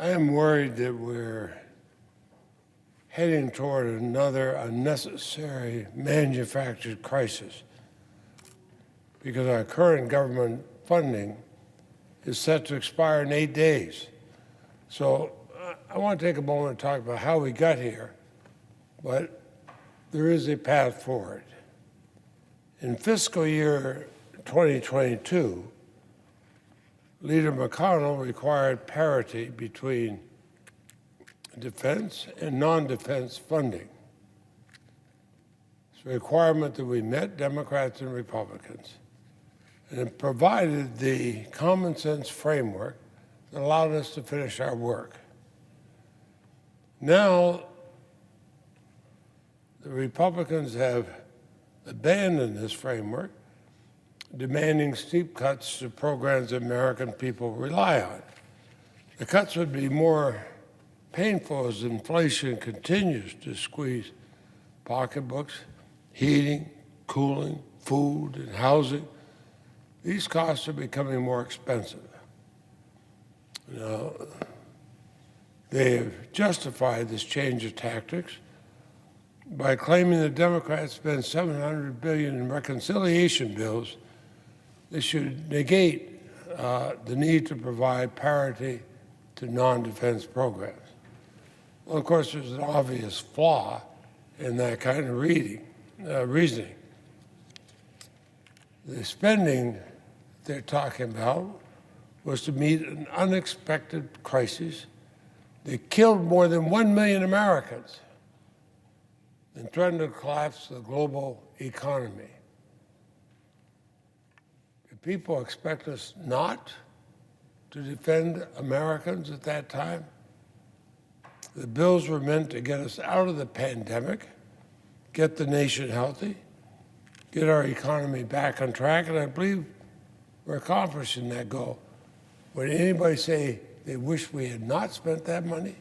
I am worried that we're heading toward another unnecessary manufactured crisis because our current government funding is set to expire in 8 days. So I want to take a moment to talk about how we got here, but there is a path forward. In fiscal year 2022, Leader McConnell required parity between defense and non-defense funding. It's a requirement that we met, Democrats and Republicans, and it provided the common sense framework that allowed us to finish our work. Now, the Republicans have abandoned this framework, demanding steep cuts to programs the American people rely on. The cuts would be more painful as inflation continues to squeeze pocketbooks, heating, cooling, food, and housing. These costs are becoming more expensive. Now, they have justified this change of tactics by claiming the Democrats spent $700 billion in reconciliation bills. They should negate the need to provide parity to non-defense programs. Well, of course, there's an obvious flaw in that kind of reasoning. The spending they're talking about was to meet an unexpected crisis that killed more than 1 million Americans and threatened to collapse the global economy. Did people expect us not to defend Americans at that time? The bills were meant to get us out of the pandemic, get the nation healthy, get our economy back on track, and I believe we're accomplishing that goal. Would anybody say they wish we had not spent that money?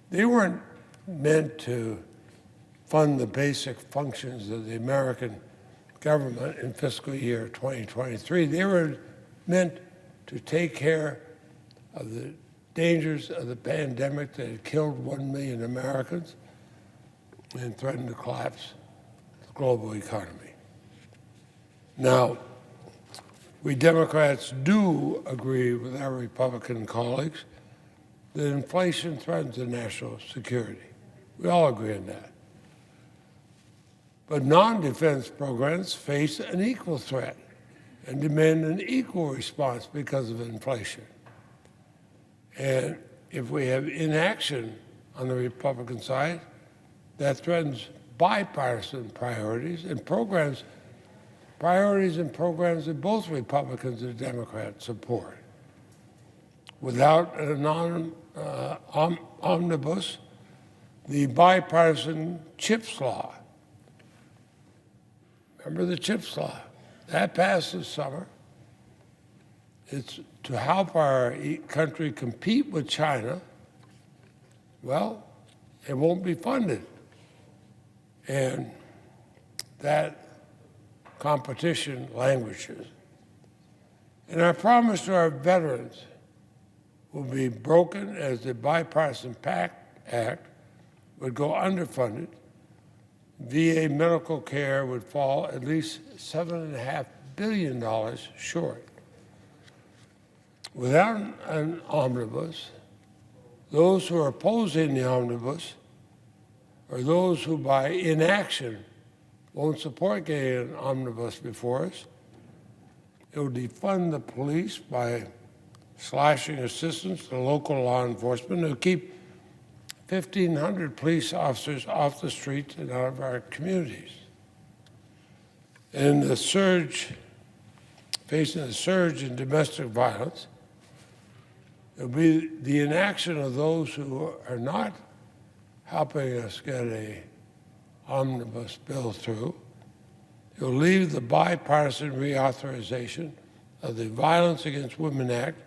They weren't meant to fund the basic functions of the American government in fiscal year 2023. They were meant to take care of the dangers of the pandemic that had killed 1 million Americans and threatened to collapse the global economy. Now, we Democrats do agree with our Republican colleagues that inflation threatens the national security. We all agree on that. But non-defense programs face an equal threat and demand an equal response because of inflation. And if we have inaction on the Republican side, that threatens bipartisan priorities and programs that both Republicans and Democrats support. Without an omnibus, the bipartisan CHIPS law, remember the CHIPS law? That passed this summer. It's to help our country compete with China. Well, it won't be funded. And that competition languishes. And our promise to our veterans will be broken as the Bipartisan Act would go underfunded. VA medical care would fall at least $7.5 billion short. Without an omnibus, those who are opposing the omnibus or those who by inaction won't support getting an omnibus before us, it will defund the police by slashing assistance to local law enforcement. It will keep 1,500 police officers off the streets and out of our communities. And facing the surge in domestic violence, it will be the inaction of those who are not helping us get an omnibus bill through. It will leave the bipartisan reauthorization of the Violence Against Women Act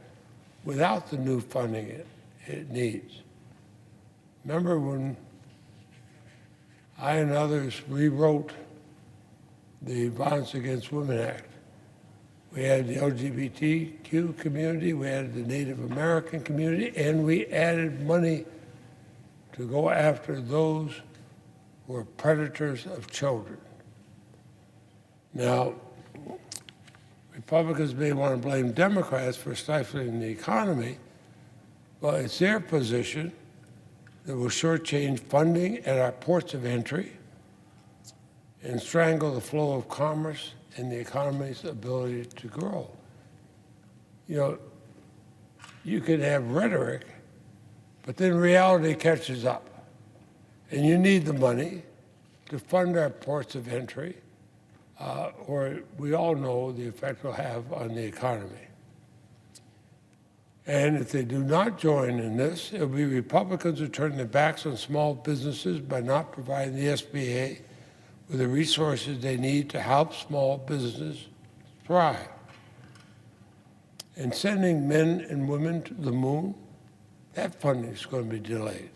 without the new funding it needs. Remember when I and others rewrote the Violence Against Women Act? We added the LGBTQ community, we added the Native American community, and we added money to go after those who are predators of children. Now, Republicans may want to blame Democrats for stifling the economy, but it's their position that will shortchange funding at our ports of entry and strangle the flow of commerce and the economy's ability to grow. You know, you can have rhetoric, but then reality catches up. And you need the money to fund our ports of entry, or we all know the effect it'll have on the economy. And if they do not join in this, it'll be Republicans who turn their backs on small businesses by not providing the SBA with the resources they need to help small businesses thrive. And sending men and women to the moon, that funding is going to be delayed.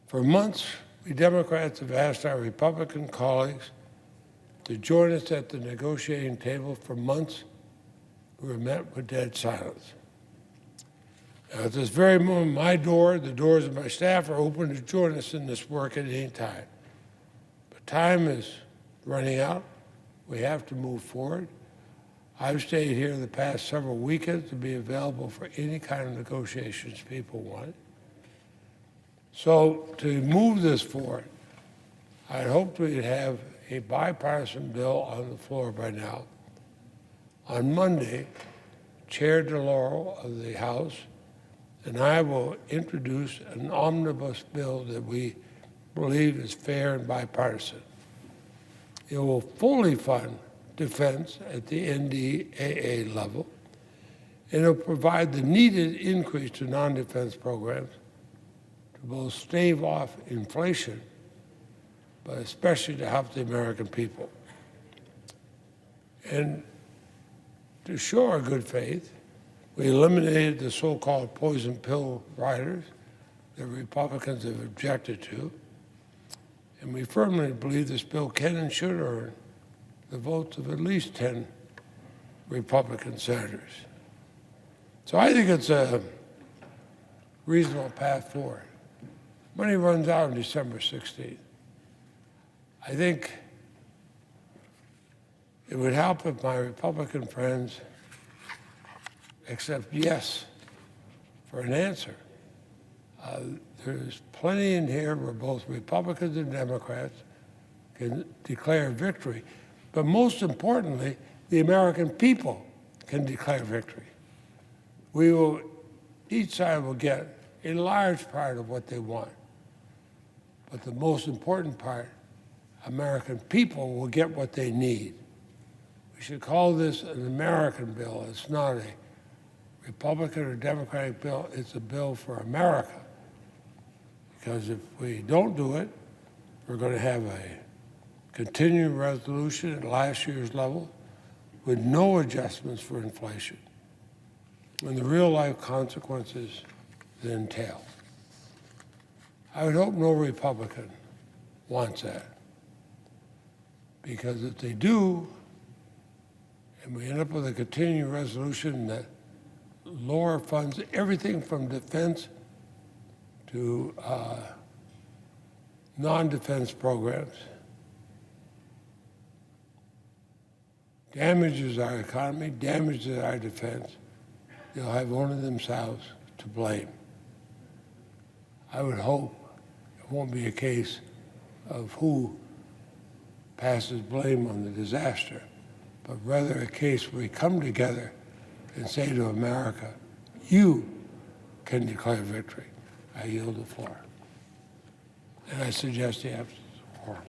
For months, we Democrats have asked our Republican colleagues to join us at the negotiating table. For months, we were met with dead silence. Now, at this very moment, my door, the doors of my staff are open to join us in this work at any time. But time is running out. We have to move forward. I've stayed here the past several weekends to be available for any kind of negotiations people want. So to move this forward, I hoped we'd have a bipartisan bill on the floor by now. On Monday, Chair DeLauro of the House and I will introduce an omnibus bill that we believe is fair and bipartisan. It will fully fund defense at the NDAA level, and it will provide the needed increase to non-defense programs to both stave off inflation, but especially to help the American people. And to show our good faith, we eliminated the so-called poison pill riders that Republicans have objected to, and we firmly believe this bill can and should earn the votes of at least 10 Republican senators. So I think it's a reasonable path forward. Money runs out on December 16th. I think it would help if my Republican friends accept yes for an answer. There's plenty in here where both Republicans and Democrats can declare victory. But most importantly, the American people can declare victory. Each side will get a large part of what they want. But the most important part, American people will get what they need. We should call this an American bill. It's not a Republican or Democratic bill, it's a bill for America. Because if we don't do it, we're going to have a continuing resolution at last year's level with no adjustments for inflation and the real-life consequences that entail. I would hope no Republican wants that. Because if they do, and we end up with a continuing resolution that lower funds everything from defense to non-defense programs, damages our economy, damages our defense, they'll have only themselves to blame. I would hope it won't be a case of who passes blame on the disaster, but rather a case where we come together and say to America, you can declare victory. I yield the floor. And I suggest you have